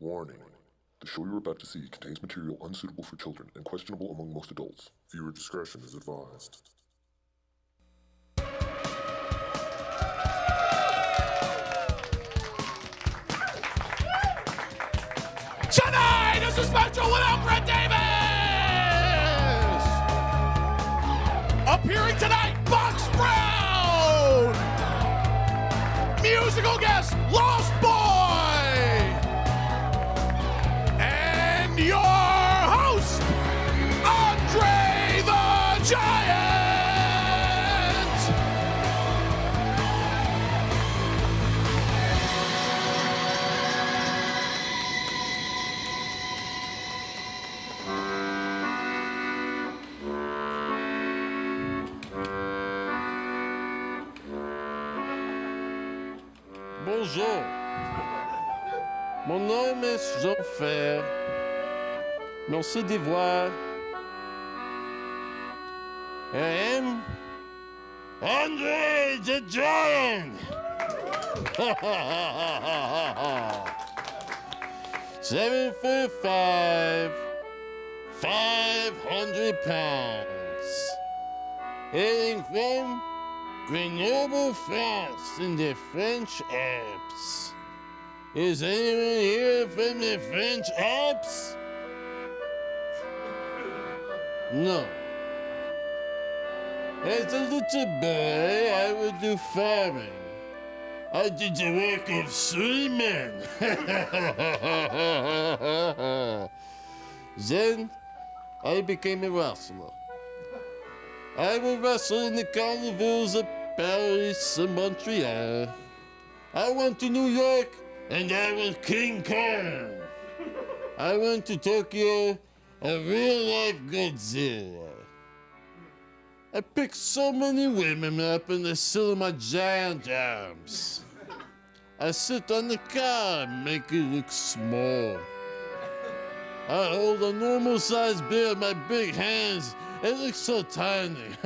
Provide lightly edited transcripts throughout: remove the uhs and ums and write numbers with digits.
Warning. The show you're about to see contains material unsuitable for children and questionable among most adults. Viewer discretion is advised. Tonight is a special without Brett Davis! Appearing tonight, Box Brown! Musical guest, Lost Boy! And your host, Andre the Giant! Bonjour, mon nom est Jean-Fer. Merci de voir. I am Andre the Giant. 7'5", 500 pounds. Hailing from Grenoble, France, in the French Alps. Is anyone here from the French Alps? No. As a little boy, I would do farming. I did the work of 3 men. Then, I became a wrestler. I would wrestle in the carnivals of Paris and Montreal. I went to New York, and I was King Kong. I went to Tokyo, a real-life Godzilla. I picked so many women up and they sit on my giant arms. I sit on the car and make it look small. I hold a normal-sized beer in my big hands. It looks so tiny.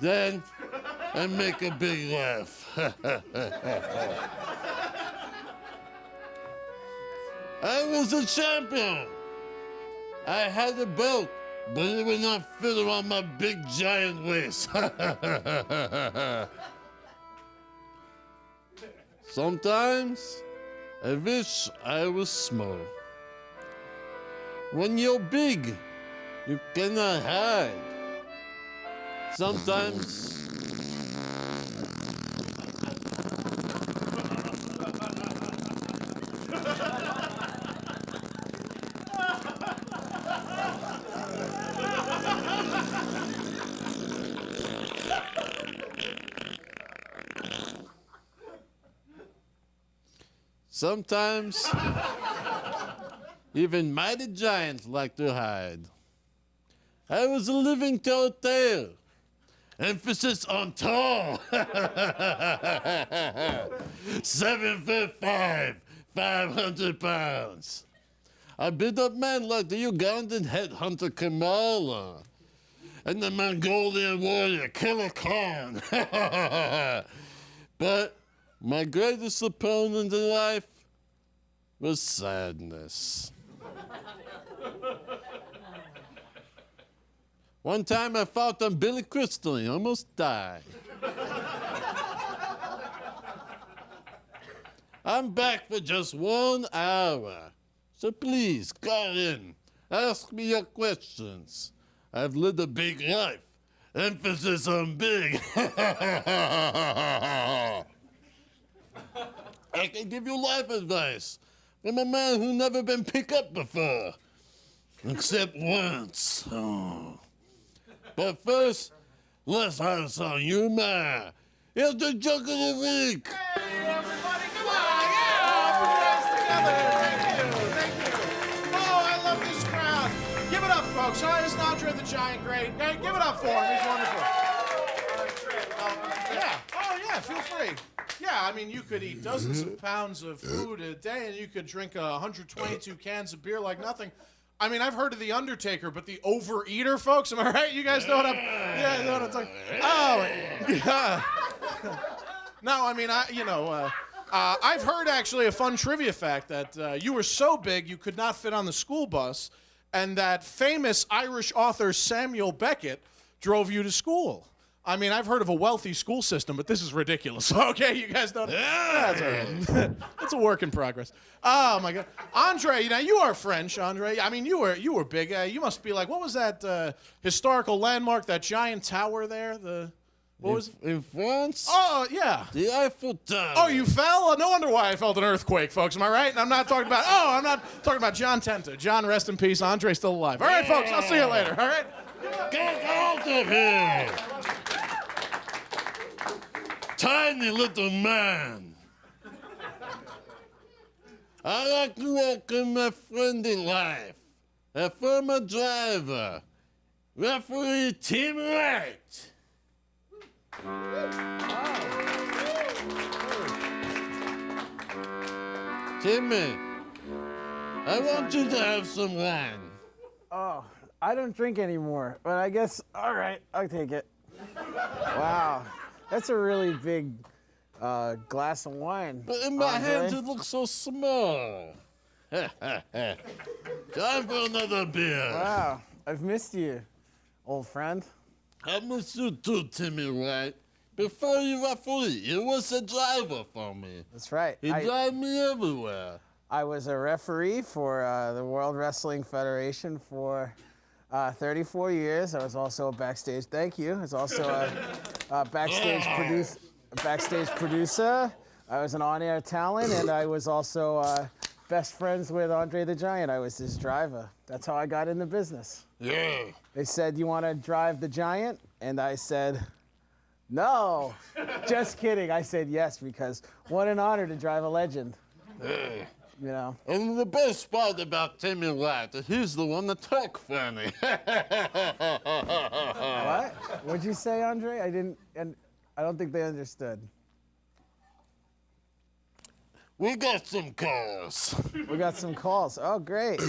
Then I make a big laugh. I was a champion. I had a belt, but it would not fit around my big giant waist. Sometimes I wish I was small. When you're big, you cannot hide. Sometimes even mighty giants like to hide. I was a living tall tale. Emphasis on tall. 7'5", 500 pounds. I beat up men like the Ugandan headhunter Kamala and the Mongolian warrior Killer Khan. But my greatest opponent in life was sadness. One time I fought on Billy Crystal and almost died. I'm back for just 1 hour. So please, call in. Ask me your questions. I've lived a big life. Emphasis on big. I can give you life advice from a man who never been picked up before. Except once. Oh. But first, let's have some humor. Here's the joke of the week. Hey, everybody, come on. Yeah, put your hands together. Thank you. Oh, I love this crowd. Give it up, folks. Oh, isn't Andre the Giant great? Hey, give it up for him. He's wonderful. Yeah. Oh, yeah, feel free. Yeah, I mean, you could eat dozens of pounds of food a day, and you could drink 122 cans of beer like nothing. I mean, I've heard of The Undertaker, but the overeater, folks, am I right? You guys know what I'm... Yeah, you know what I'm talking... Oh, yeah. No, I mean, I've heard actually a fun trivia fact that you were so big you could not fit on the school bus, and that famous Irish author Samuel Beckett drove you to school. I mean, I've heard of a wealthy school system, but this is ridiculous. Okay, you guys don't. That's all right. It's a work in progress. Oh my God, Andre. Now you are French, Andre. I mean, you were big. You must be like, what was that historical landmark? That giant tower there. What was it? In France? Oh yeah. The Eiffel Tower. Oh, you fell? No wonder why I felt an earthquake, folks. Am I right? And I'm not talking about. Oh, I'm not talking about John Tenta. John, rest in peace. Andre's still alive. All right, folks. I'll see you later. All right. Get out of here! Tiny little man. I like to welcome my friend in life, a former driver, referee Tim Wright. Timmy, I want you to have some wine. Oh, I don't drink anymore, but I guess, all right, I'll take it. Wow, that's a really big glass of wine. But in my Andre. hands it looks so small. Time for another beer. Wow, I've missed you, old friend. I miss you too, Timmy Wright. Before you referee, you was a driver for me. That's right. You drive me everywhere. I was a referee for the World Wrestling Federation for 34 years. I was also a backstage. Thank you. I was also a backstage producer. I was an on-air talent, and I was also best friends with Andre the Giant. I was his driver. That's how I got in the business. Yeah. They said, "You want to drive the Giant?" And I said, "No." Just kidding. I said yes, because what an honor to drive a legend. Yeah. You know. And the best part about Timmy Wright is he's the one that talk funny. What? What'd you say, Andre? I didn't, and I don't think they understood. We got some calls. We got some calls. Oh, great.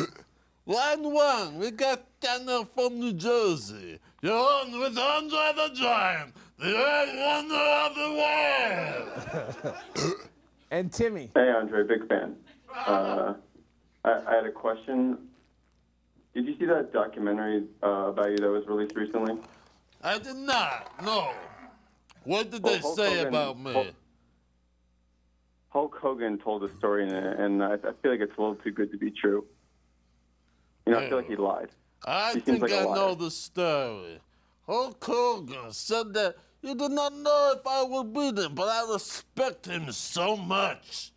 Line one, we got Tynan from New Jersey. You're on with Andre the Giant, the eighth wonder of the world. And Timmy. Hey, Andre, big fan. I had a question. Did you see that documentary about you that was released recently? I did not, no. What did they Hulk say Hogan- about me? Hulk Hogan told a story in it, and I feel like it's a little too good to be true. You know, I feel like he lied. I He seems think like a I liar. know the story. Hulk Hogan said that he did not know if I would beat him, but I respect him so much.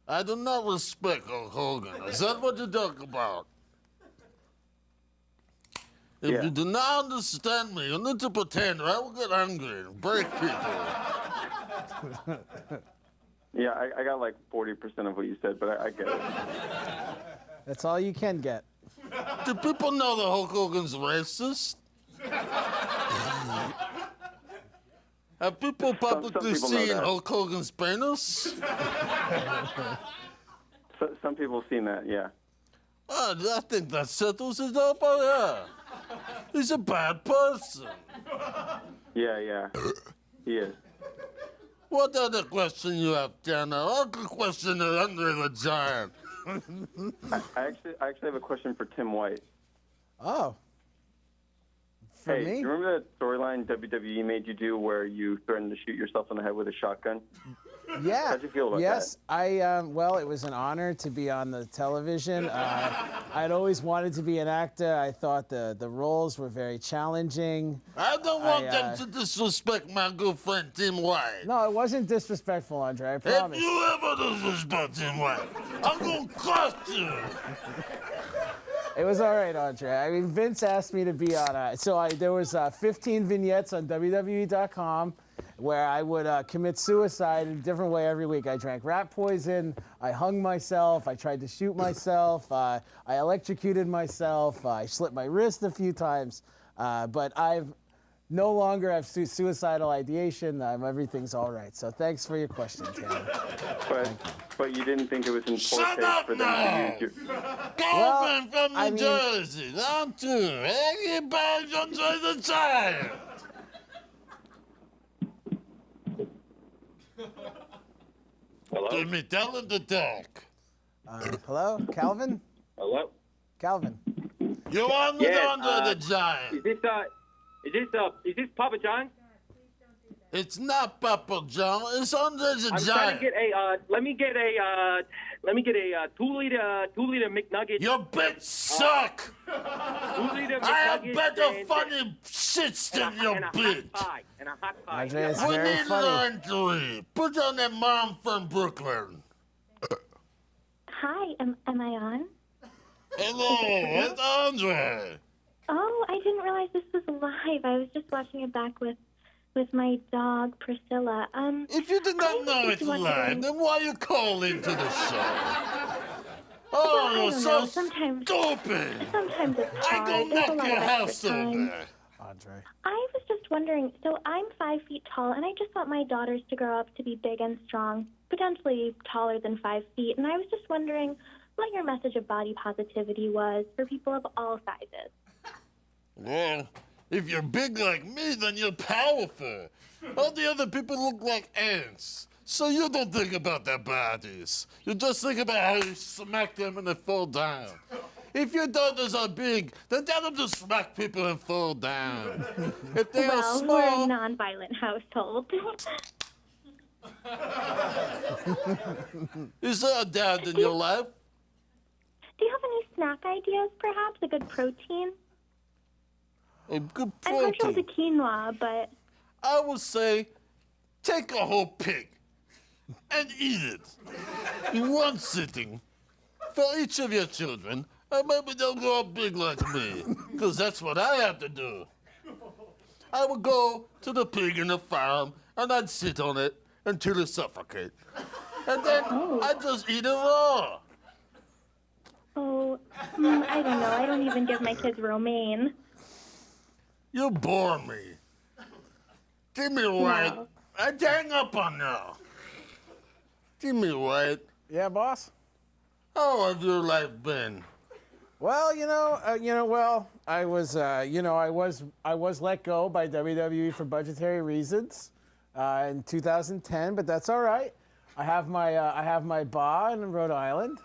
I do not respect Hulk Hogan. Is that what you talk about? If Yeah. you do not understand me, you need to pretend, or I will get angry and break people. Yeah, I got like 40% of what you said, but I get it. That's all you can get. Do people know that Hulk Hogan's racist? Have people publicly people know seen that. Hulk Hogan's penis? Some people have seen that, yeah. Oh, I think that settles it up. Oh, yeah. He's a bad person. Yeah, he is. What other question you have, Tanner? I'll question Andre the Giant. I actually have a question for Tim White. Oh. For Hey, me? do you remember that storyline WWE made you do where you threatened to shoot yourself in the head with a shotgun? Yeah. How'd you feel about yes, well, it was an honor to be on the television. I'd always wanted to be an actor. I thought the roles were very challenging. I don't want them to disrespect my good friend Tim White. No, it wasn't disrespectful, Andre, I If promise. you ever disrespect Tim White, I'm gonna crush you. It was all right, Andre. I mean, Vince asked me to be on there was 15 vignettes on WWE.com where I would commit suicide in a different way every week. I drank rat poison, I hung myself, I tried to shoot myself, I electrocuted myself, I slit my wrist a few times, but I've no longer have suicidal ideation. Everything's all right. So thanks for your question, Tanner. But you didn't think it was in poor Shut taste up for them now! to use your... Goldman from New I mean- Jersey, not to anybody Andre the Giant. Hello? Jimmy, tell him to talk. Hello, Calvin? Hello? Calvin. You're on with Andre the Giant. Is this Papa John? It's not Papa John. It's Andre the I'm Giant. trying to get a, let me get a 2-liter McNugget. Your bits suck. 2-liter I have McNugget better and- funny shits than your and a bit. hot pie. Andre, it's We very need funny. line 3. Put on that mom from Brooklyn. Hi, am I on? Hello, it's Andre. Oh, I didn't realize this was live. I was just watching it back with my dog Priscilla. If you did I not was know just it's wondering- live, then why you call into the show? Well, Oh, I you're don't so know. Sometimes stupid. it's I hard. go There's a knock lot your of house extra time. over. Andre. I was just wondering, so I'm 5 feet tall, and I just want my daughters to grow up to be big and strong, potentially taller than 5 feet. And I was just wondering what your message of body positivity was for people of all sizes. Well, if you're big like me, then you're powerful. All the other people look like ants. So you don't think about their bodies. You just think about how you smack them and they fall down. If your daughters are big, then tell them to smack people and fall down. If they are Well, small... we're a non-violent household. Is there a dad in your life? Do you have any snack ideas, perhaps? A good protein? A good I'm partial to protein. quinoa, but I would say, take a whole pig and eat it in one sitting for each of your children, and maybe they'll grow up big like me, because that's what I have to do. I would go to the pig in the farm, and I'd sit on it until it suffocates. And then I'd just eat it raw. I don't know. I don't even give my kids romaine. You bore me. Give me right. No. I'd hang up on now. Give me right. Yeah, boss? How have your life been? Well, I was let go by WWE for budgetary reasons in 2010, but that's all right. I have my bar in Rhode Island,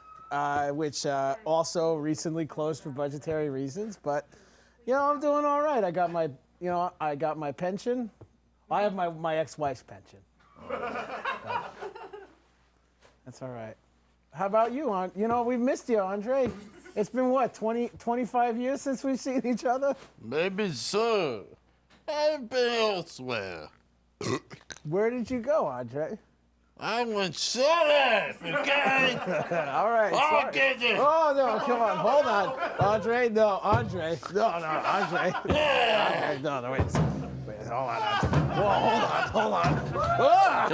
which also recently closed for budgetary reasons, but I'm doing all right. I got my pension. I have my ex-wife's pension. That's all right. How about you, we've missed you, Andre. It's been, what, 25 years since we've seen each other? Maybe so. I've been elsewhere. Where did you go, Andre? I went shut okay? All right. I'll sorry. get you. Oh, no, come on. Hold on. Andre, no, Andre. No, Andre. Yeah. Andre, no, wait. Wait, hold on. Whoa, hold on. Ah,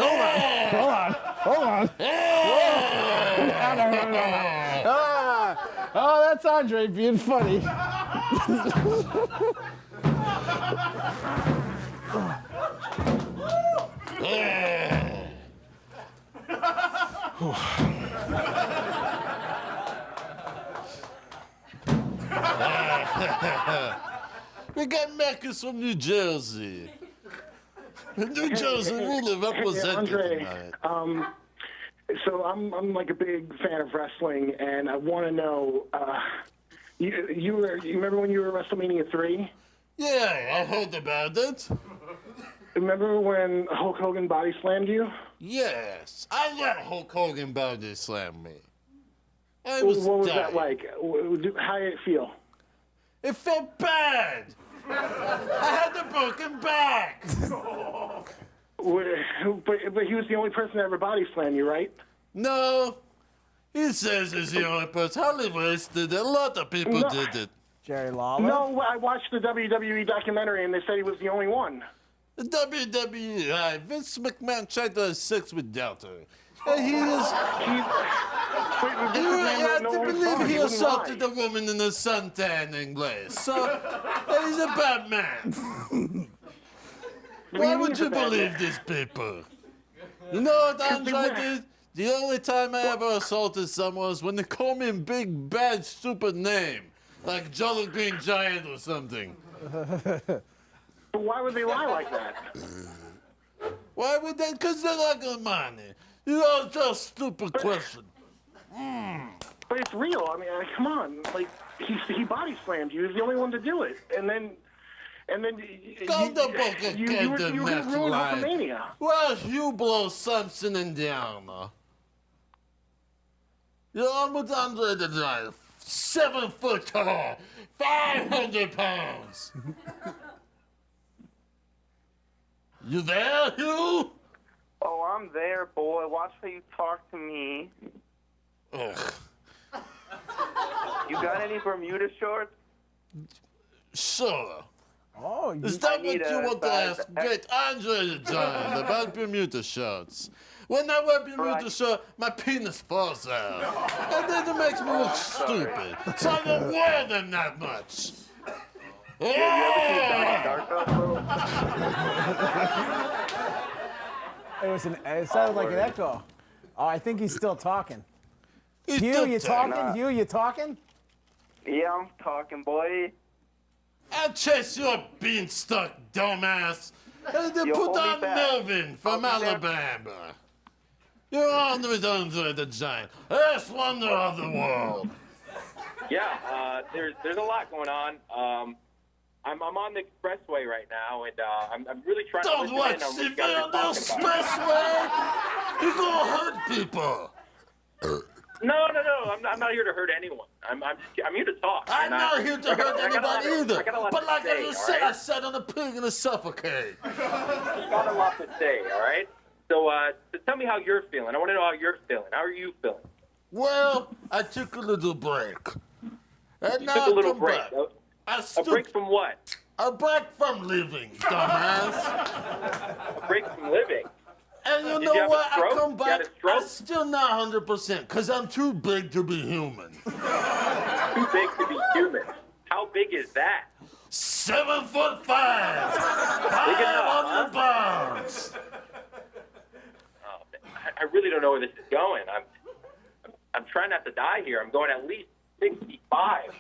hold on. Oh, that's Andre being funny. We got Marcus from New Jersey. New Jersey really represented Andre, tonight. so I'm like a big fan of wrestling, and I want to know, you remember when you were at WrestleMania 3? Yeah, I heard about it. Remember when Hulk Hogan body slammed you? Yes, I let Hulk Hogan body slam me. I What was was dying. that like? How did it feel? It felt bad. I had a broken back. But he was the only person that ever body slammed you, right? No, he says he's the only person. Holly West did it. A lot of people No. did it. Jerry Lawler? No, I watched the WWE documentary, and they said he was the only one. The WWE, Vince McMahon tried to have sex with Delta. And he is. You have to believe he assaulted a woman in a suntanning place. So, he's a bad man. Why would you believe these people? You know what Andre did? The only time I ever assaulted someone was when they called me a big, bad, stupid name. Like Jolly Green Giant or something. Why would they lie like that? Why would they? Because they like the money. You asked a stupid question. But it's real. I mean, come on. Like, he body slammed you. He was the only one to do it. And then Come the bucket, you were going to ruin WrestleMania. Well, you blow Simpson and down. You're on with Andre the Giant. 7 foot tall. 500 pounds. You there, Hugh? Oh, I'm there, boy. Watch how you talk to me. Ugh. You got any Bermuda shorts? Sure. Oh, Is that what need you a want to size ask? Great, Andre the Giant about Bermuda shorts. When I wear Bermuda shirt, my penis falls out. And then it makes me look stupid. So I don't wear them that much. You ever seen Donnie Darko? It sounded like an echo. Oh, I think he's still talking. He's Hugh, still you talking. talking? Hugh, you talking? Yeah, I'm talking, boy. I'll chase your beanstalk, dumbass. And then You put hold me on back. Melvin from I'll be there. Alabama. You're on with Andre the Giant. First wonder of the world. Yeah, there's a lot going on. I'm on the expressway right now, and I'm really trying Don't to watch listen in TV on on the what you guys are talking about. expressway. You're gonna hurt people. No, I'm not here to hurt anyone. I'm here to talk. I'm and not here to hurt anybody either. I got a lot But to like say, I just all said, I right? sat on a pig and a suffocate. I got a lot to say, all right? So tell me how you're feeling. I want to know how you're feeling. How are you feeling? Well, I took a little break. And You now took a little come break. back. A break from what? A break from living, dumbass. A break from living. And you Did know you have a what? I stroke? come You had back, a stroke? I'm still not 100% because I'm too big to be human. Too big to be human. How big is that? 7'5", Big enough, 500 pounds. Oh, I really don't know where this is going. I'm trying not to die here. I'm going at least 65.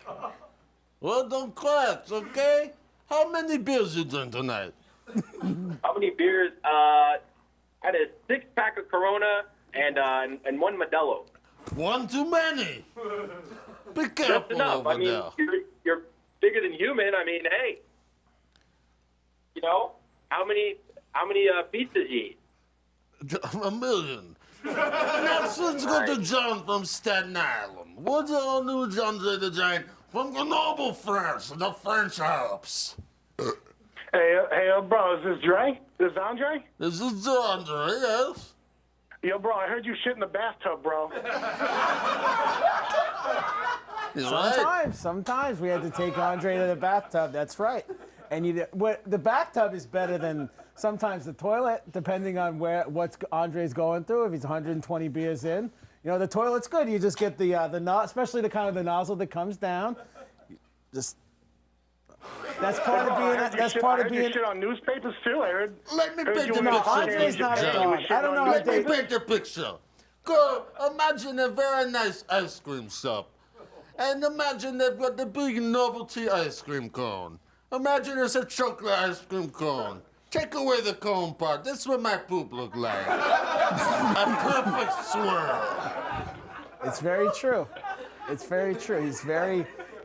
Well, don't clap, okay? How many beers you drink tonight? How many beers? I had a 6-pack of Corona and one Modelo. One too many. Be Just careful enough. over I mean, there. you're bigger than human. I mean, hey, you know, how many pizzas you eat? A million. Next, let's go to John from Staten Island. What's all new with Andre the Giant from Grenoble, France, in the French Alps? Hey, bro, is this Dre? This is Andre? This is Andre, yes? Yo, bro, I heard you shit in the bathtub, bro. You right? Sometimes we had to take Andre to the bathtub. That's right. And the bathtub is better than sometimes the toilet, depending on what Andre's going through. If he's 120 beers in, you know, the toilet's good. You just get the especially the kind of the nozzle that comes down. Just that's part of being. That's part of being. You shit on newspapers too. I heard. Let me paint the No, picture. Andre's not a dog. I don't know how Let me they. paint the picture. Go, imagine a very nice ice cream shop. And imagine they've got the big novelty ice cream cone. Imagine it's a chocolate ice cream cone. Take away the cone part. This is what my poop look like. A perfect swirl. It's very true. It's very true.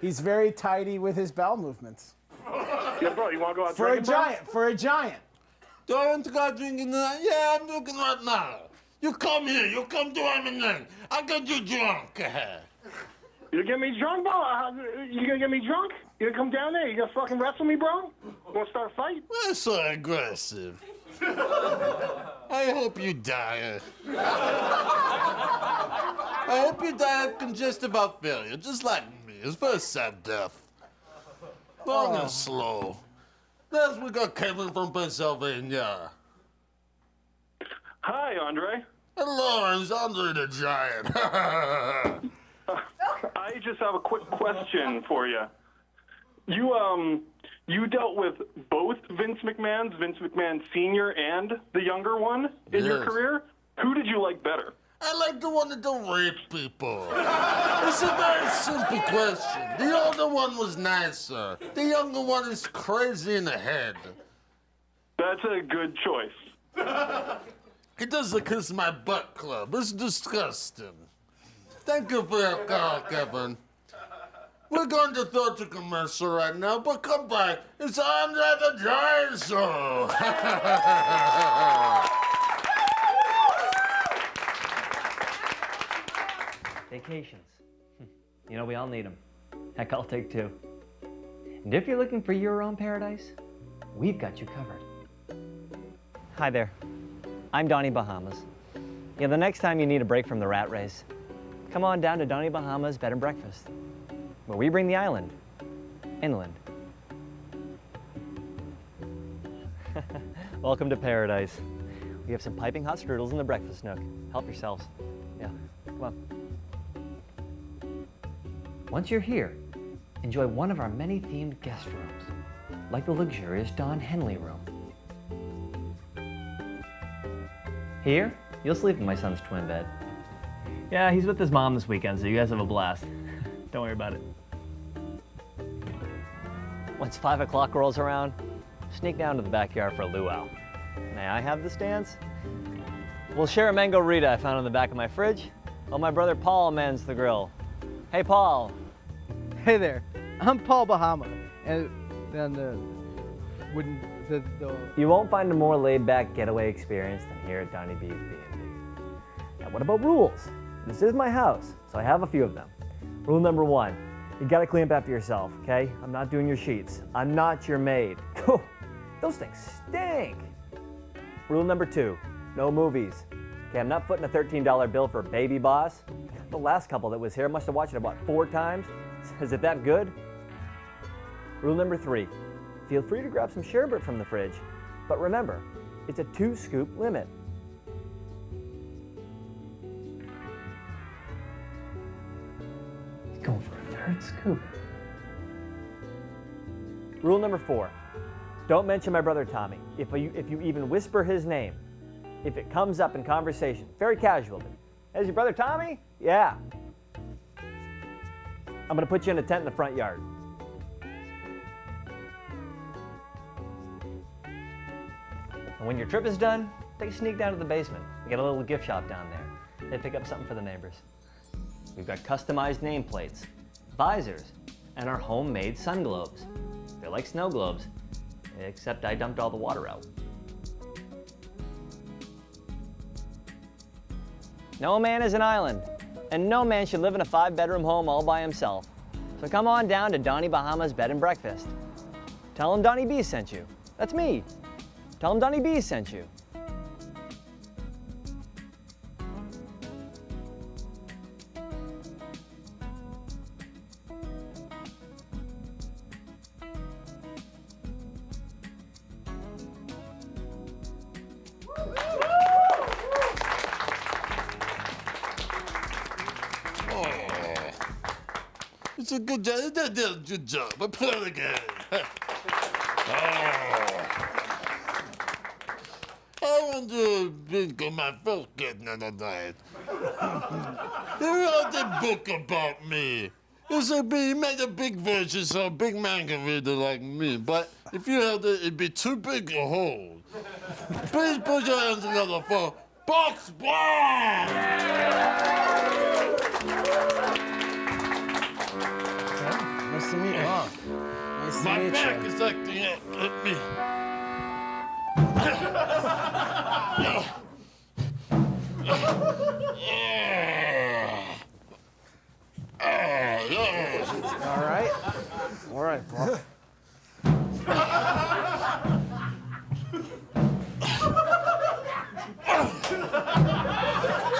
He's very tidy with his bowel movements. Yeah, bro, you want to go out For a drinking, bro? For a giant. Don't go drinking tonight. Yeah, I'm drinking right now. You come here. You come do everything. I got you drunk. You get me drunk, bro? You gonna get me drunk? You gonna come down there? You gonna fucking wrestle me, bro? You wanna start a fight? That's so aggressive. I hope you die. I hope you die of congestive heart failure, just like me. It's very sad death. Long and slow. Next, we got Kevin from Pennsylvania. Hi, Andre. Hello, it's Andre the Giant. I just have a quick question for you. You dealt with both Vince McMahon Sr. and the younger one in your Yes. career. Who did you like better? I like the one that don't rape people. It's a very simple question. The older one was nicer. The younger one is crazy in the head. That's a good choice. He doesn't kiss my butt club. It's disgusting. Thank you for your call, Kevin. We're going to throw to commercial right now, but come by. It's Andre the Giant Show. Vacations. You know, we all need them. Heck, I'll take 2. And if you're looking for your own paradise, we've got you covered. Hi there. I'm Donnie Bahamas. You know, the next time you need a break from the rat race, come on down to Donnie Bahamas Bed and Breakfast, where we bring the island inland. Welcome to paradise. We have some piping hot strudels in the breakfast nook. Help yourselves. Yeah, come on. Once you're here, enjoy one of our many themed guest rooms, like the luxurious Don Henley room. Here, you'll sleep in my son's twin bed. Yeah, he's with his mom this weekend, so you guys have a blast. Don't worry about it. Once 5 o'clock rolls around, sneak down to the backyard for a luau. May I have the stands? We'll share a mango Rita I found in the back of my fridge, while my brother Paul mends the grill. Hey, Paul. Hey there, I'm Paul Bahama, and You won't find a more laid-back getaway experience than here at Donnie B's B&B. Now, what about rules? This is my house, so I have a few of them. Rule number 1, you gotta clean up after yourself, okay? I'm not doing your sheets. I'm not your maid. Those things stink. Rule number 2, no movies. Okay, I'm not footing a $13 bill for Baby Boss. The last couple that was here must have watched it about 4 times. Is it that good? Rule number 3, feel free to grab some sherbet from the fridge, but remember, it's a 2-scoop limit. He's going for a 3rd scoop. Rule number 4, don't mention my brother Tommy. If you even whisper his name, if it comes up in conversation, very casually, "Is your brother Tommy?" "Yeah." I'm gonna put you in a tent in the front yard. And when your trip is done, take a sneak down to the basement. We got a little gift shop down there. They pick up something for the neighbors. We've got customized nameplates, visors, and our homemade sun globes. They're like snow globes, except I dumped all the water out. No man is an island, and no man should live in a 5-bedroom home all by himself. So come on down to Donnie Bahamas Bed and Breakfast. Tell him Donnie B sent you. That's me. Tell him Donnie B sent you. It's a good job. Good job. I play it again. I want to drink on my first kid another night. He wrote a book about me. He made a big version so a big man can read it like me. But if you held it, it'd be too big to hold. Please put your hands together for Box Blonde! Nice to meet you. Nice to My meet back you. is acting up at me. All right. All right, Paul.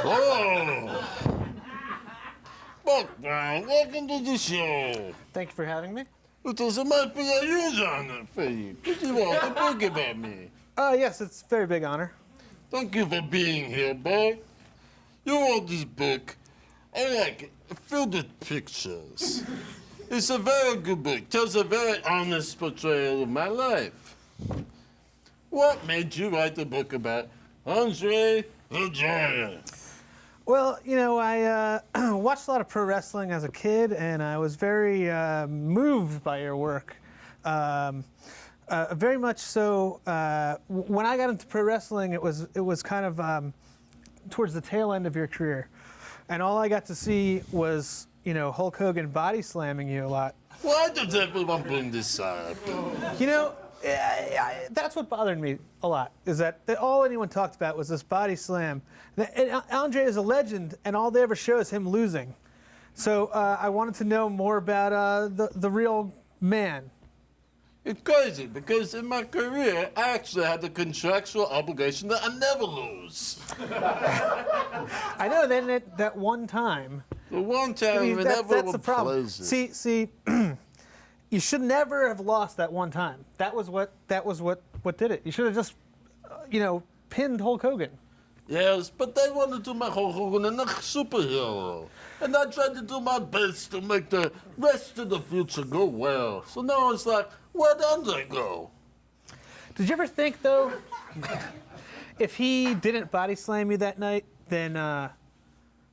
Oh! Buck Brown, welcome to the show. Thank you for having me. It doesn't matter a huge honor for you. Did you want a book about me? Yes, it's a very big honor. Thank you for being here, boy. You wrote this book. I like it. Filled with pictures. It's a very good book. Tells a very honest portrayal of my life. What made you write the book about Andre the Giant? Well, you know, I watched a lot of pro wrestling as a kid, and I was very moved by your work. Very much so. When I got into pro wrestling, it was kind of towards the tail end of your career, and all I got to see was Hulk Hogan body slamming you a lot. Why does everyone bring this up? That's what bothered me a lot, is that all anyone talked about was this body slam. And Andre is a legend, and all they ever show is him losing. So I wanted to know more about the real man. It's crazy, because in my career, I actually had the contractual obligation that I never lose. I know, then that one time. The one time, that's the problem. See, you should never have lost that one time. That was what did it. You should have just, pinned Hulk Hogan. Yes, but they wanted to make Hulk Hogan a superhero. And I tried to do my best to make the rest of the future go well. So now it's like, where'd Andre go? Did you ever think, though, if he didn't body slam you that night, then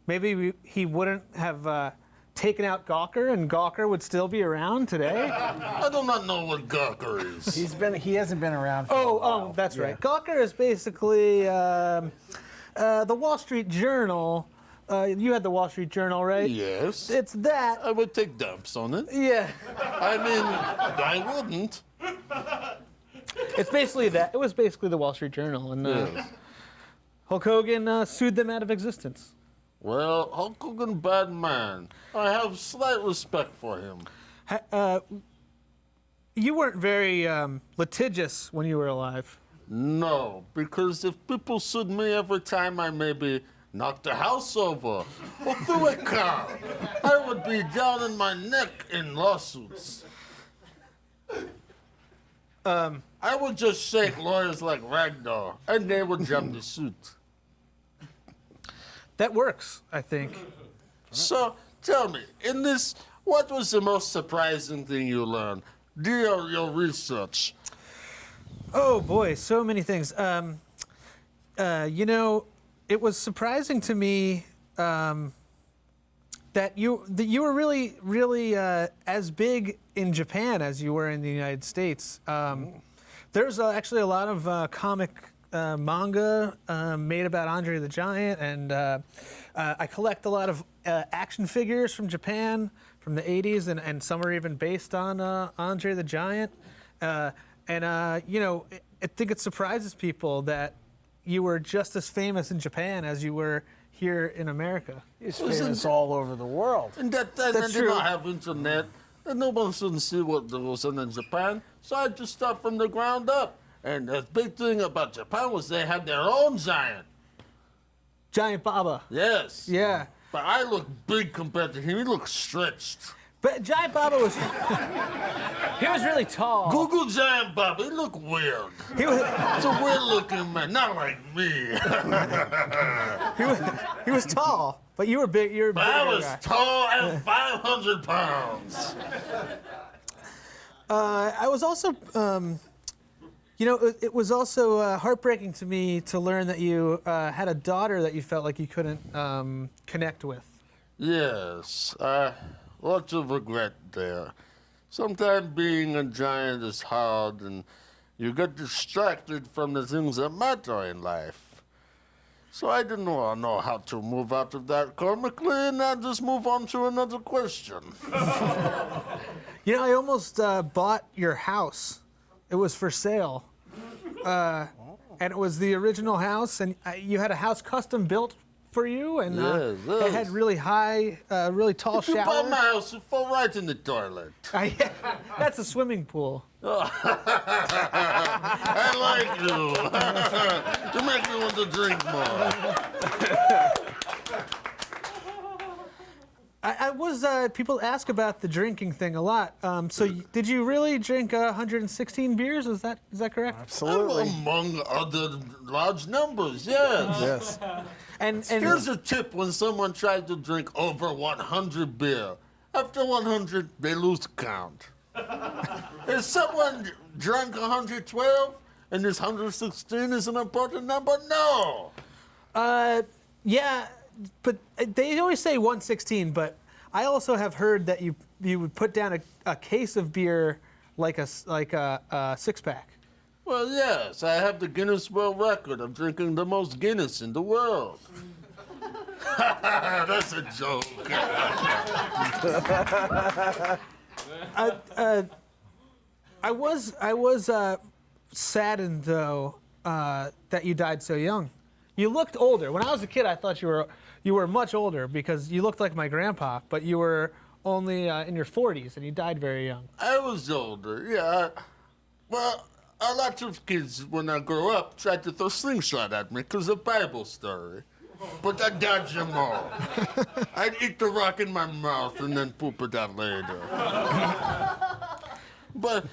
maybe he wouldn't have taken out Gawker, and Gawker would still be around today? I do not know what Gawker is. He hasn't been around for a while. Oh, that's right. Gawker is basically the Wall Street Journal. You had the Wall Street Journal, right? Yes. It's that. I would take dumps on it. Yeah. I mean, I wouldn't. It's basically that. It was basically the Wall Street Journal, and Yes. Hulk Hogan sued them out of existence. Well, Hulk Hogan, bad man. I have slight respect for him. You weren't very litigious when you were alive. No, because if people sued me every time I maybe knocked a house over or threw a car, I would be down in my neck in lawsuits. I would just shake lawyers like ragdoll, and they would jump the suit. That works, I think. So, tell me, in this, what was the most surprising thing you learned? Do your research. Oh boy, so many things. It was surprising to me that you were really as big in Japan as you were in the United States. There's actually a lot of comic manga made about Andre the Giant, and I collect a lot of action figures from Japan from the 80s, and some are even based on Andre the Giant. I think it surprises people that you were just as famous in Japan as you were here in America. He's famous all over the world. And that time I did not have internet, and no one couldn't see what there was in Japan, so I just started from the ground up. And the big thing about Japan was they had their own giant. Giant Baba. Yes. Yeah. But I look big compared to him. He looks stretched. But Giant Baba was... he was really tall. Google Giant Baba. He looked weird. He was... It's a weird-looking man, not like me. he was tall, but you were big. You were big. I was tall and 500 pounds. I was also... it was also heartbreaking to me to learn that you had a daughter that you felt like you couldn't connect with. Yes, lots of regret there. Sometimes being a giant is hard, and you get distracted from the things that matter in life. So I didn't know how to move out of that comically, and I just move on to another question. I almost bought your house. It was for sale. And it was the original house, and you had a house custom built for you, and it had really high, really tall showers. If you buy my house, you fall right in the toilet. That's a swimming pool. I like you. You make me want to drink more. I was, people ask about the drinking thing a lot. Did you really drink 116 beers? Is that correct? Absolutely. Among other large numbers, yes. Yes. And here's a tip when someone tries to drink over 100 beer. After 100, they lose count. If someone drank 112 and this 116 is an important number, no. Yeah. But they always say 116, but I also have heard that you would put down a case of beer like a six-pack. Well, yes, I have the Guinness World Record of drinking the most Guinness in the world. That's a joke. I was saddened though that you died so young. You looked older. When I was a kid, I thought you were much older because you looked like my grandpa, but you were only in your 40s and you died very young. I was older, yeah. Well, a lot of kids, when I grow up, tried to throw slingshot at me because of Bible story. But I dodged them all. I'd eat the rock in my mouth and then poop it out later. But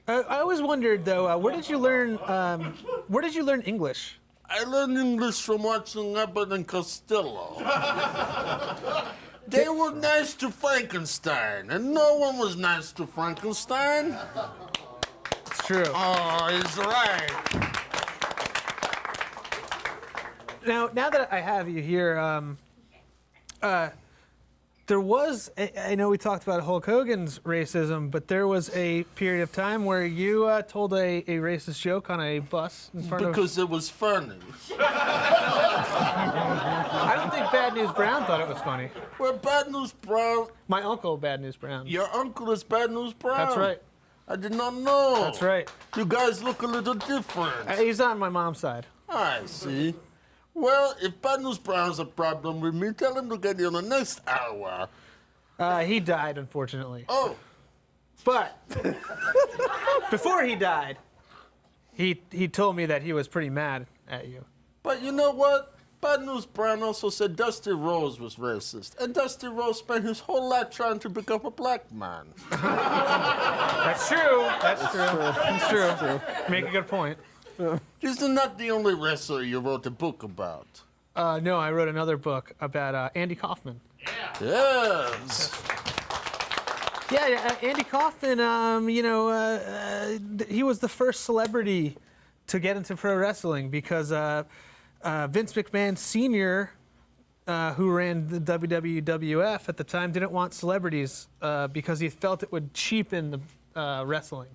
I always wondered though, where did you learn English? I learned English from watching Abbott and Costello. They were nice to Frankenstein, and no one was nice to Frankenstein. It's true. Oh, he's right. Now that I have you here, there was, I know we talked about Hulk Hogan's racism, but there was a period of time where you told a racist joke on a bus in front because it was funny. I don't think Bad News Brown thought it was funny. Well, Bad News Brown. My uncle, Bad News Brown. Your uncle is Bad News Brown? That's right. I did not know. That's right. You guys look a little different. He's on my mom's side. I see. Well, if Bad News Brown's a problem with me, tell him to get you on the next hour. He died, unfortunately. Oh. But before he died, he told me that he was pretty mad at you. But you know what? Bad News Brown also said Dusty Rhodes was racist. And Dusty Rhodes spent his whole life trying to become a black man. That's true. That's true. That's true. Make a good point. He's not the only wrestler you wrote a book about. No, I wrote another book about Andy Kaufman. Yes. Yeah, Andy Kaufman, he was the first celebrity to get into pro wrestling because Vince McMahon Sr., who ran the WWF at the time, didn't want celebrities because he felt it would cheapen the wrestling.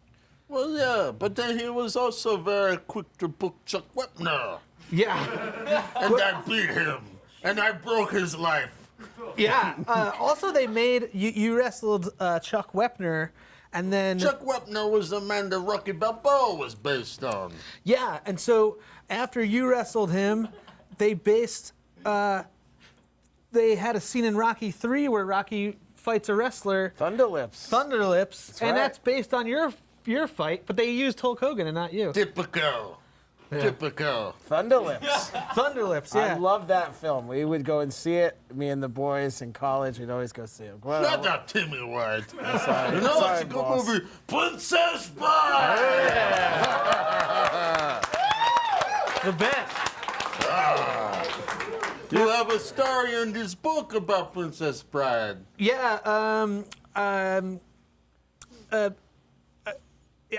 Well, yeah, but then he was also very quick to book Chuck Wepner. Yeah. And I beat him, and I broke his life. Yeah. Also, they made you wrestled Chuck Wepner, and then Chuck Wepner was the man that Rocky Balboa was based on. Yeah, and so after you wrestled him, they based they had a scene in Rocky III where Rocky fights a wrestler, Thunderlips. That's right. that's based on your fight, but they used Hulk Hogan and not you. Typical. Yeah. Typical. Thunderlips. Thunderlips, yeah. I love that film. We would go and see it. Me and the boys in college, we'd always go see it. Well, Shut up, Timmy White. sorry. You know Sorry, it's a good boss. movie? Princess Bride! The best. You have a story in this book about Princess Bride. Yeah,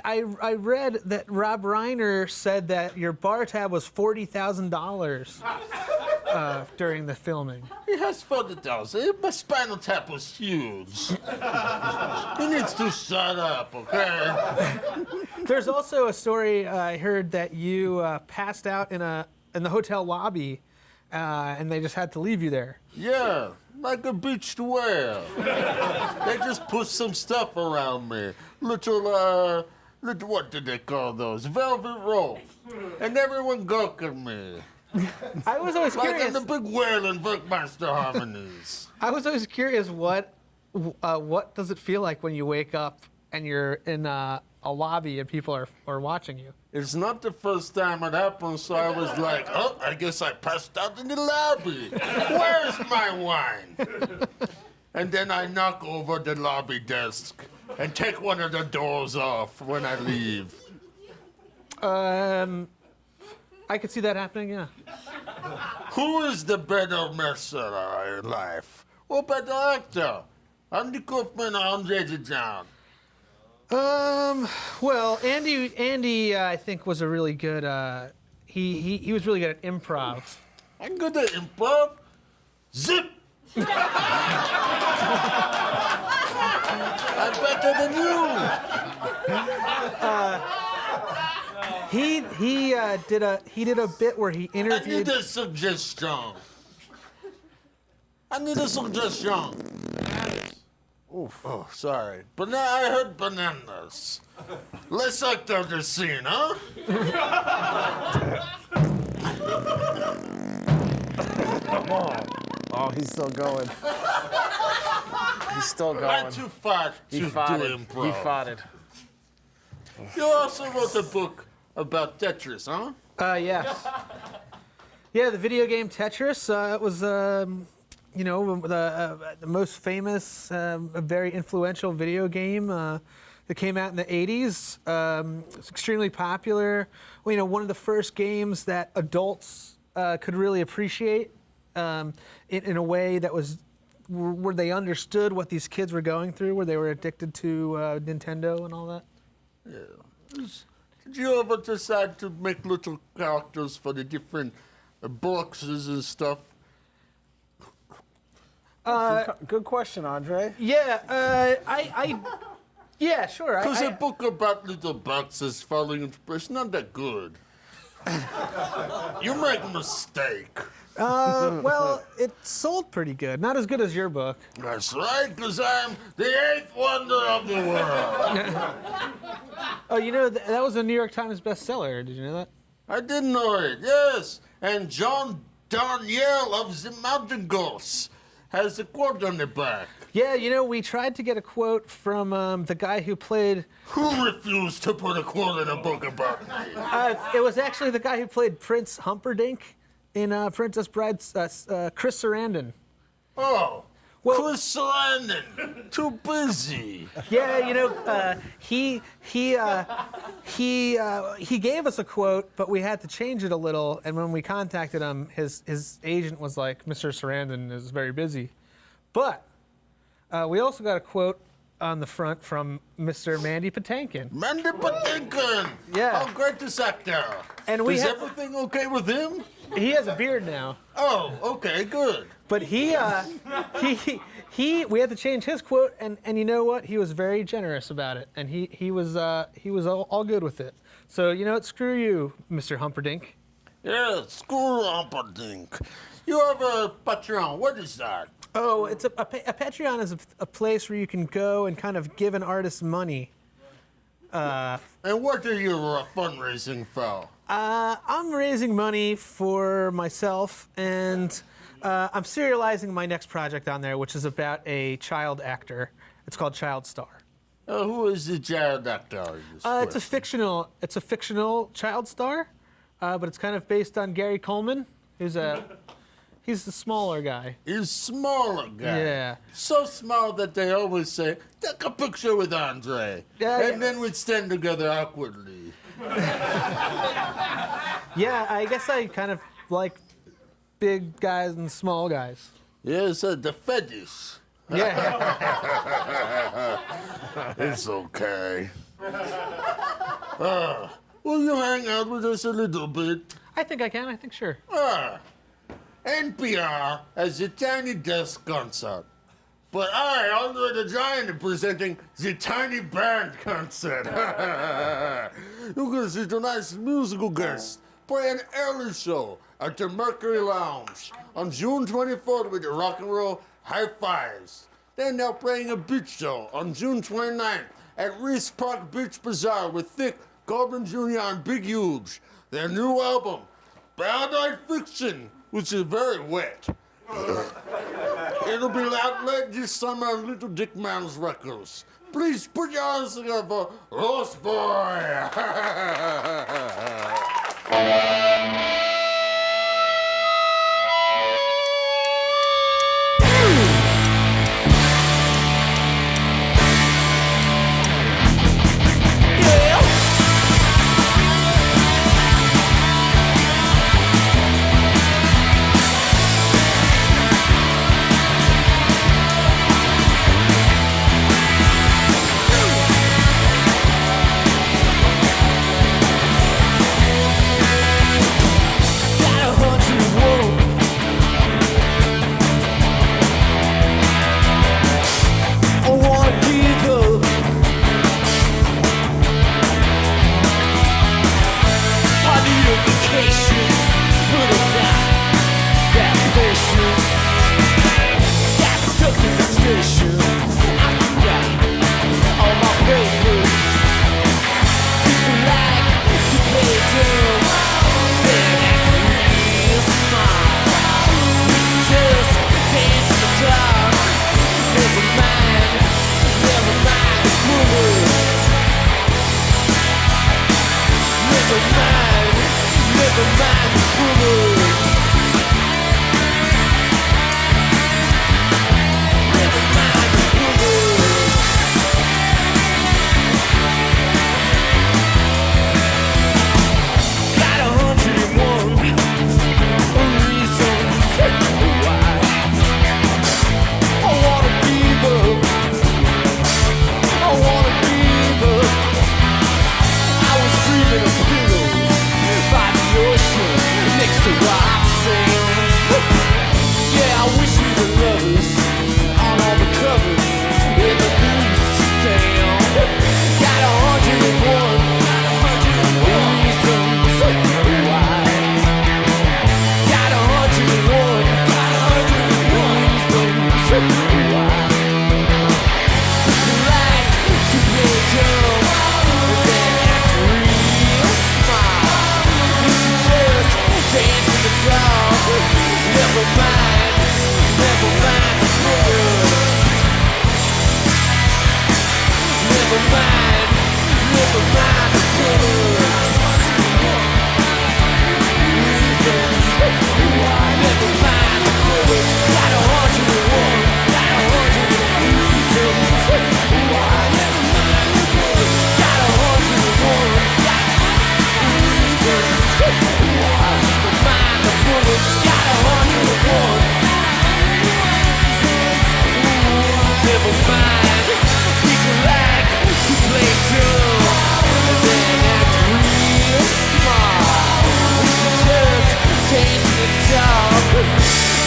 I read that Rob Reiner said that your bar tab was $40,000 during the filming. He has 40,000. My Spinal Tap was huge. He needs to shut up, okay? There's also a story I heard that you passed out in the hotel lobby, and they just had to leave you there. Yeah, like a beached whale. They just put some stuff around me. Little, what did they call those? Velvet rope. And everyone gawked at me. I was always like curious. I'm the big whale in Buckmaster Harmonies. I was always curious what does it feel like when you wake up and you're in a lobby and people are watching you? It's not the first time it happened, so I was like, oh, I guess I passed out in the lobby. Where's my wine? And then I knock over the lobby desk and take one of the doors off when I leave. I could see that happening, yeah. Who is the better wrestler in life? Or better actor? Andy Kaufman or Andre the Giant? Well, Andy, I think was a really good. He was really good at improv. I'm good at improv. Zip. I'm better than you. He did a bit where he I interviewed. need a suggestion. I need a suggestion. Oof. Oh, sorry. I heard bananas. Let's act out the scene, huh? Oh, he's still going. He's still going. I'm too fat to do improv. He fought it. You also wrote a book about Tetris, huh? Yeah. Yeah, the video game Tetris. It was, the most famous, very influential video game that came out in the 80s. It's extremely popular. Well, one of the first games that adults could really appreciate in a way that was where they understood what these kids were going through, where they were addicted to Nintendo and all that. Yeah. Did you ever decide to make little characters for the different boxes and stuff? Good question, Andre. Yeah, yeah, sure. Because a book about little boxes falling into place, not that good. You make a mistake. Well, it sold pretty good. Not as good as your book. That's right, because I'm the 8th wonder of the world. Oh, that was a New York Times bestseller. Did you know that? I didn't know it, yes. And John Darnielle of the Mountain Goats has a quote on the back. Yeah, we tried to get a quote from the guy who played... Who refused to put a quote in a book about me? It was actually the guy who played Prince Humperdinck in Princess Bride's Chris Sarandon. Oh, well, Chris Sarandon, too busy. Yeah, he gave us a quote, but we had to change it a little. And when we contacted him, his agent was like, "Mr. Sarandon is very busy," but we also got a quote on the front from Mr. Mandy Patinkin. Mandy Patinkin! Yeah. How great is that guy? And is everything okay with him? He has a beard now. Oh, okay, good. But we had to change his quote, and you know what? He was very generous about it, and he was all good with it. So screw you, Mr. Humperdinck. Yeah, screw Humperdinck. You have a Patreon. What is that? Oh, it's a Patreon is a place where you can go and kind of give an artist money. And what are you fundraising for? I'm raising money for myself, and I'm serializing my next project on there, which is about a child actor. It's called Child Star. Who is the child actor? It's a fictional child star, but it's kind of based on Gary Coleman, He's the smaller guy. He's smaller guy. Yeah. So small that they always say, "Take a picture with Andre," and then we'd stand together awkwardly. Yeah, I guess I kind of like big guys and small guys. Yes, the fetish. Yeah. It's okay. Will you hang out with us a little bit? I think I can. I think sure. NPR has a Tiny Desk concert. But I, Andre the Giant, am presenting the Tiny Band concert. You can see tonight's musical guests play an early show at the Mercury Lounge on June 24th with the Rock and Roll High Fives. Then they're playing a beach show on June 29th at Reese Park Beach Bazaar with Thick, Corbin Jr. and Big Huge. Their new album, Paradise Fiction, which is very wet. It'll be out late this summer on Little Dick Man's Records. Please put your hands together for Roast Boy.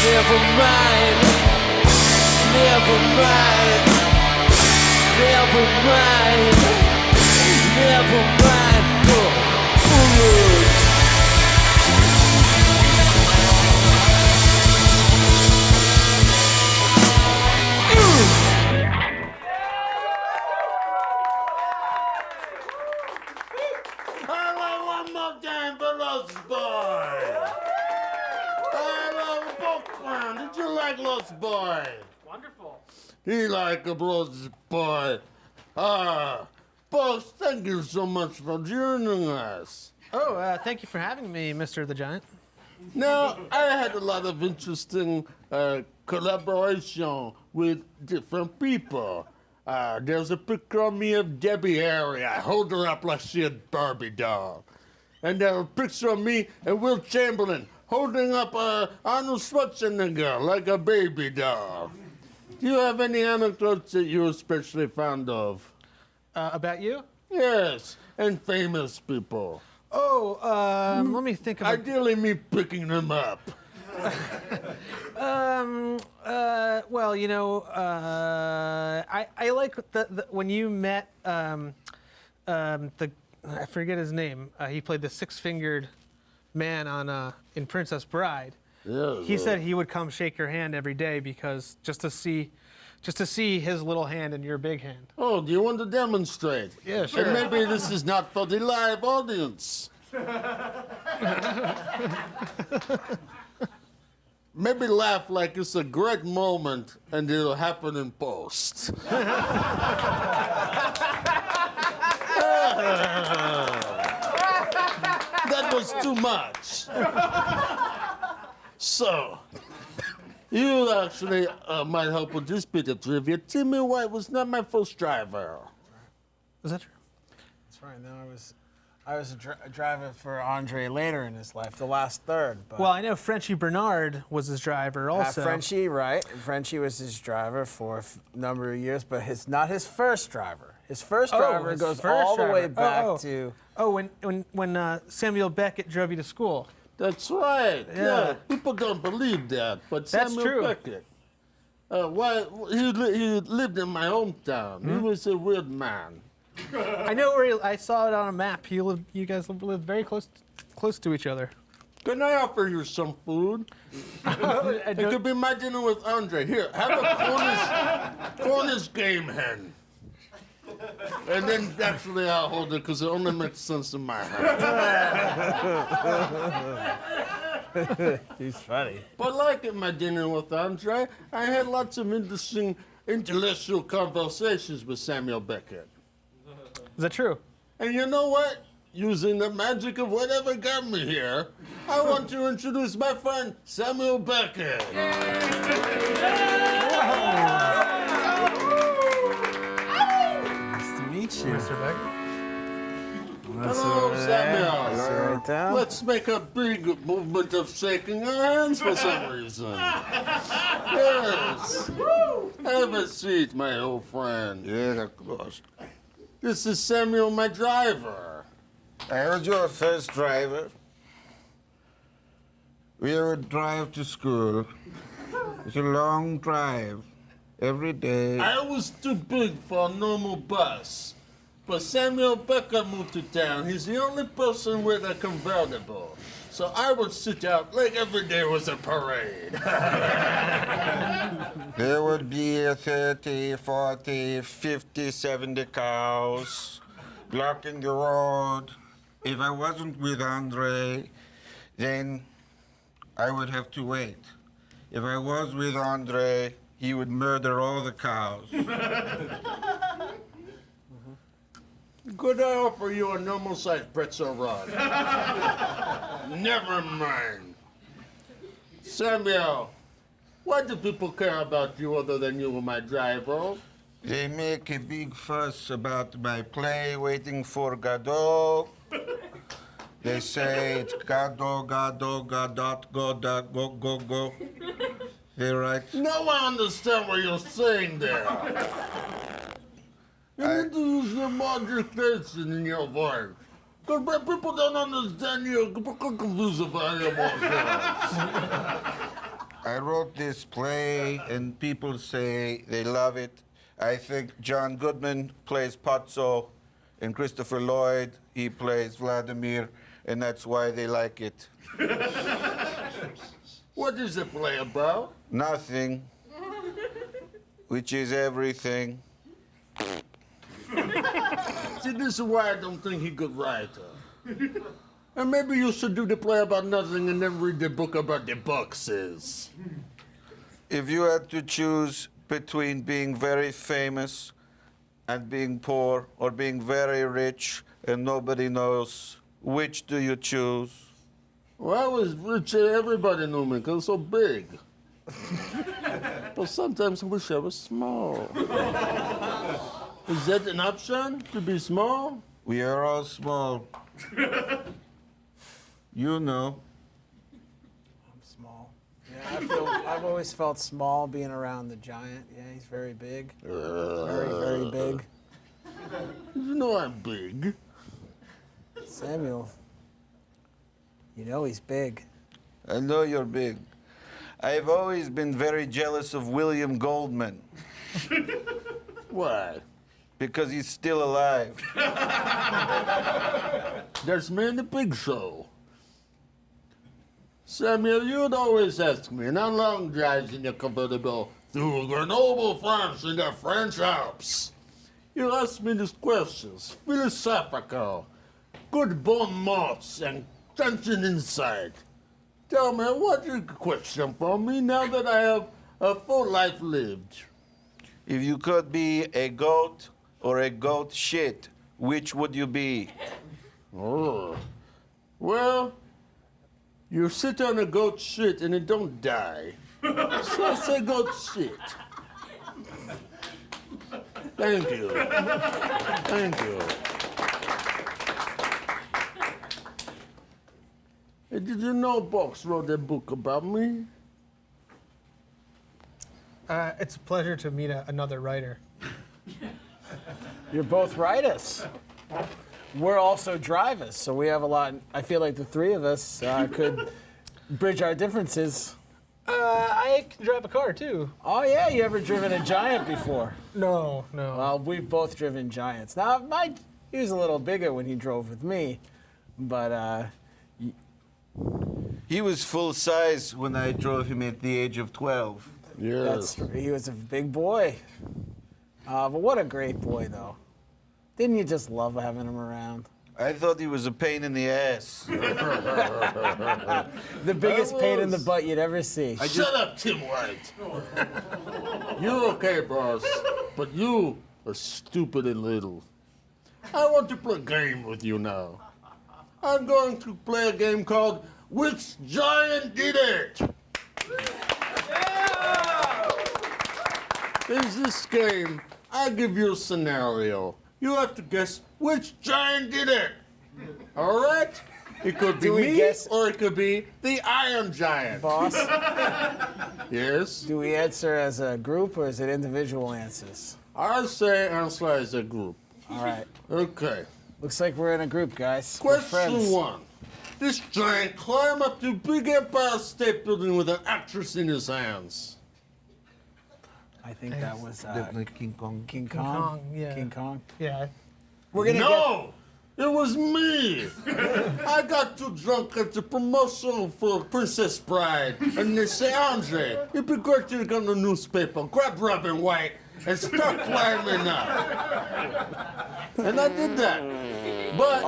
Never mind, never mind, never mind, never mind the bullets. Hello, one more time for Lost Boy. Hello, Bookman. Did you like Lost Boy? Wonderful. He like a Lost Boy. Boss, thank you so much for joining us. Oh, thank you for having me, Mr. the Giant. Now, I had a lot of interesting collaboration with different people. There's a picture of me of Debbie Harry. I hold her up like she a Barbie doll. And there's a picture of me and Will Chamberlain holding up Arnold Schwarzenegger like a baby doll. Do you have any anecdotes that you're especially fond of? About you? Yes, and famous people. Oh, let me think of Ideally, me picking them up. Well, you know, I like when you met I forget his name. He played the six-fingered man on in Princess Bride. Yeah, he said he would come shake your hand every day because just to see his little hand and your big hand. Oh, do you want to demonstrate? Yeah, sure. And maybe this is not for the live audience. Maybe laugh like it's a great moment and it'll happen in post. That was too much. So, you actually might help with this bit of trivia. Timmy White was not my first driver. Is that true? That's right. No, I was a driver for Andre later in his life, the last third. But Well, I know Frenchie Bernard was his driver also. Frenchie, right? Frenchie was his driver for a number of years, but not his first driver. His first driver goes all the way back to. Oh, when Samuel Beckett drove you to school. That's right. Yeah. People don't believe that, but That's Samuel true. Beckett. He lived in my hometown. He was a weird man. I know where I saw it on a map. You guys lived very close to each other. Can I offer you some food? It could be my dinner with Andre. Here, have a Cornish game hen. And then actually I'll hold it because it only makes sense in my head. He's funny. But like at my dinner with Andre, I had lots of interesting intellectual conversations with Samuel Beckett. Is that true? And you know what? Using the magic of whatever got me here, I want to introduce my friend Samuel Beckett. Meet you. Mr. Beckett. Hello, Samuel. Right down. Let's make a big movement of shaking our hands for some reason. Yes. Have a seat, my old friend. Yes, of course. This is Samuel, my driver. I was your first driver. We would drive to school. It's a long drive. Every day. I was too big for a normal bus. But Samuel Beckett moved to town. He's the only person with a convertible. So I would sit out like every day was a parade. There would be 30, 40, 50, 70 cars blocking the road. If I wasn't with Andre, then I would have to wait. If I was with Andre, he would murder all the cows. Could I offer you a normal-sized pretzel rod? Never mind. Samuel, why do people care about you other than you and my driver? They make a big fuss about my play waiting for Godot. They say it's Godot, Godot, Godot, Godot, go, go, go. They write. No, I understand what you're saying there. You need to use your modulation in your voice. Because people don't understand you, people get confused about your voice. I wrote this play, and people say they love it. I think John Goodman plays Pazzo, and Christopher Lloyd, he plays Vladimir, and that's why they like it. What is the play about? Nothing, which is everything. See, this is why I don't think he could write. And maybe you should do the play about nothing and then read the book about the boxes. If you had to choose between being very famous and being poor, or being very rich and nobody knows, which do you choose? Well, I was rich and everybody knew me because I'm so big. But sometimes I wish I was small. Is that an option, to be small? We are all small. You know. I'm small. Yeah, I've always felt small being around the giant. Yeah, he's very big. Very, very big. You know I'm big. Samuel, you know he's big. I know you're big. I've always been very jealous of William Goldman. Why? Because he's still alive. There's me in the Big Show. Samuel, you'd always ask me, how long drives in your convertible through Grenoble, France, in the French Alps? You ask me these questions, philosophical, good bon mots, and tension inside. Tell me, what is your question for me now that I have a full life lived? If you could be a goat or a goat shit, which would you be? Oh. Well, you sit on a goat shit and it don't die. So I say goat shit. Thank you. Thank you. Hey, did you know Box wrote a book about me? It's a pleasure to meet another writer. You're both writers. We're also drivers, so we have a lot. I feel like the three of us could bridge our differences. I can drive a car too. Oh yeah, you ever driven a Giant before? No. Well, we've both driven Giants. Now, he was a little bigger when he drove with me, but he was full size when I drove him at the age of 12. Yes. He was a big boy. But what a great boy, though. Didn't you just love having him around? I thought he was a pain in the ass. The biggest pain in the butt you'd ever see. Shut up, Tim White. You're okay, boss, but you are stupid and little. I want to play a game with you now. I'm going to play a game called Which Giant Did It? In this game, I give you a scenario. You have to guess which giant did it. All right? It could be me, or it could be the Iron Giant. Boss? Yes? Do we answer as a group, or is it individual answers? I say answer as a group. All right. Okay. Looks like we're in a group, guys. We're friends. Question 1. This giant climbed up to big Empire State Building with an actress in his hands. I think that was Definitely King Kong. King King Kong. Kong, yeah. King Kong. Yeah. We're gonna No! It was me! I got too drunk at the promotion for Princess Bride, and they say, Andre, it'd be great to get on the newspaper, grab Robin White, and start climbing up. And I did that. But...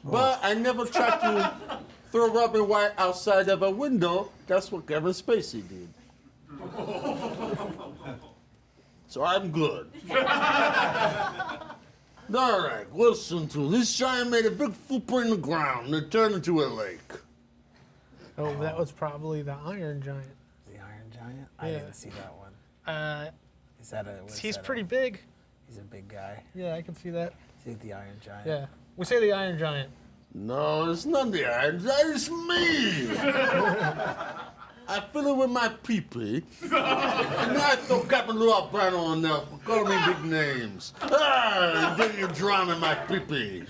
But I never tried to throw Robin White outside of a window. That's what Kevin Spacey did. so I'm good. All right, listen to this giant made a big footprint in the ground and it turned into a lake. Oh, that was probably the Iron Giant. The Iron Giant? I Yeah. didn't see that one. Is that a? He's pretty big. He's a big guy. Yeah, I can see that. Is he the Iron Giant? Yeah. We say the Iron Giant. No, it's not the Iron Giant, it's me! I fill it with my pee-pee, and I throw Captain Luau Brano on there for calling me big names. And then you drown in my pee-pee.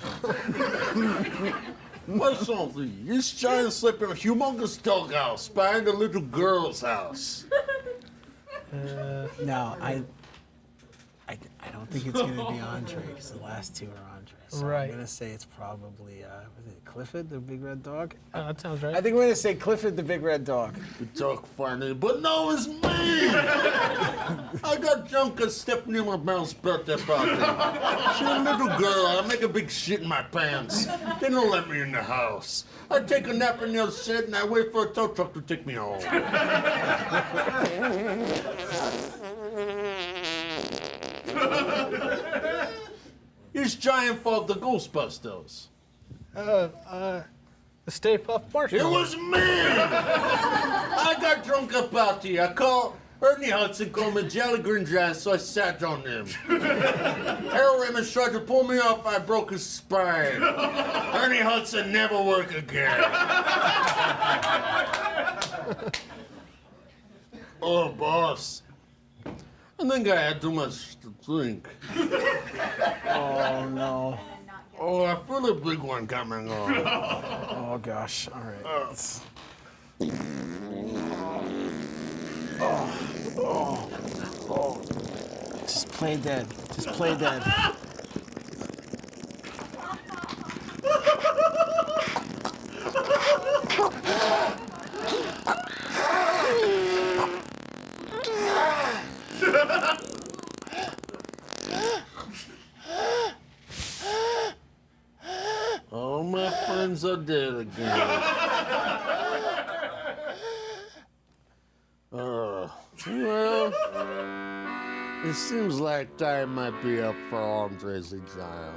What's something? This giant slept in a humongous doghouse behind a little girl's house. No, I don't think it's going to be Andre because the last two are Andre. So Right. I'm going to say it's probably, was it Clifford, the big red dog? Oh, that sounds right. I think we're going to say Clifford, the big red dog. You talk funny, but no, it's me! I got drunk at Stephanie McMahon's birthday party. She's a little girl, I make a big shit in my pants. They don't let me in the house. I take a nap in the other shed and I wait for a tow truck to take me home. This giant fought the Ghostbusters. The Stay Puft Marshmallow. It was me! I got drunk at party. I called Ernie Hudson called me Jelly Green Giant, so I sat on him. Harold Ramis tried to pull me off. I broke his spine. Ernie Hudson never work again. Oh, boss. I think I had too much to drink. Oh, no. Oh, I feel a big one coming on. Oh, gosh. All right. Just play dead. Just play dead. All my friends are dead again. Well, it seems like time might be up for Andre's exile.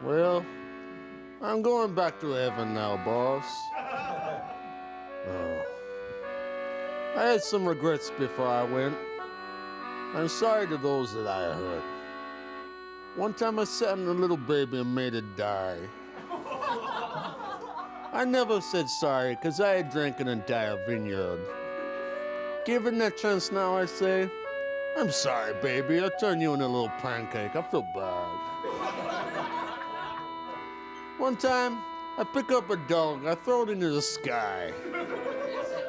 Well, I'm going back to heaven now, boss. Oh. I had some regrets before I went. I'm sorry to those that I hurt. One time I sat on a little baby and made it die. I never said sorry because I had drank an entire vineyard. Given that chance now, I say, I'm sorry, baby. I'll turn you into a little pancake. I feel bad. One time, I pick up a dog. I throw it into the sky.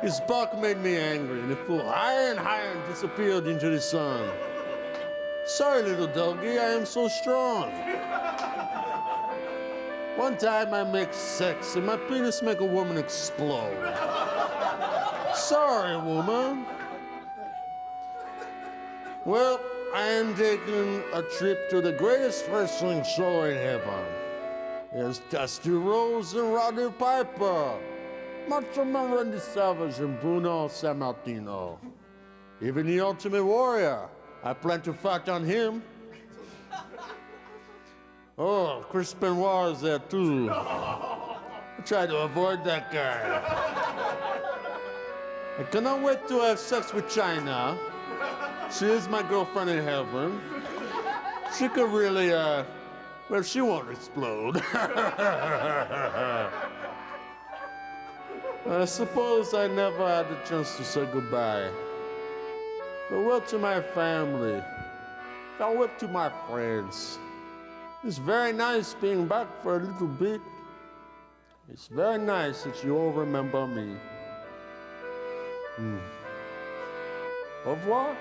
His bark made me angry, and it flew higher and higher and disappeared into the sun. Sorry, little doggy, I am so strong. One time I make sex and my penis make a woman explode. Sorry, woman. Well, I am taking a trip to the greatest wrestling show in heaven. There's Dusty Rhodes and Roddy Piper, Macho Man Randy Savage and Bruno Sammartino. Even the Ultimate Warrior. I plan to fight on him. Oh, Chris Benoit is there too. I try to avoid that guy. I cannot wait to have sex with China. She is my girlfriend in heaven. She could really, well, she won't explode. I suppose I never had the chance to say goodbye. Farewell to my family. Farewell to my friends. It's very nice being back for a little bit. It's very nice that you all remember me. Au revoir.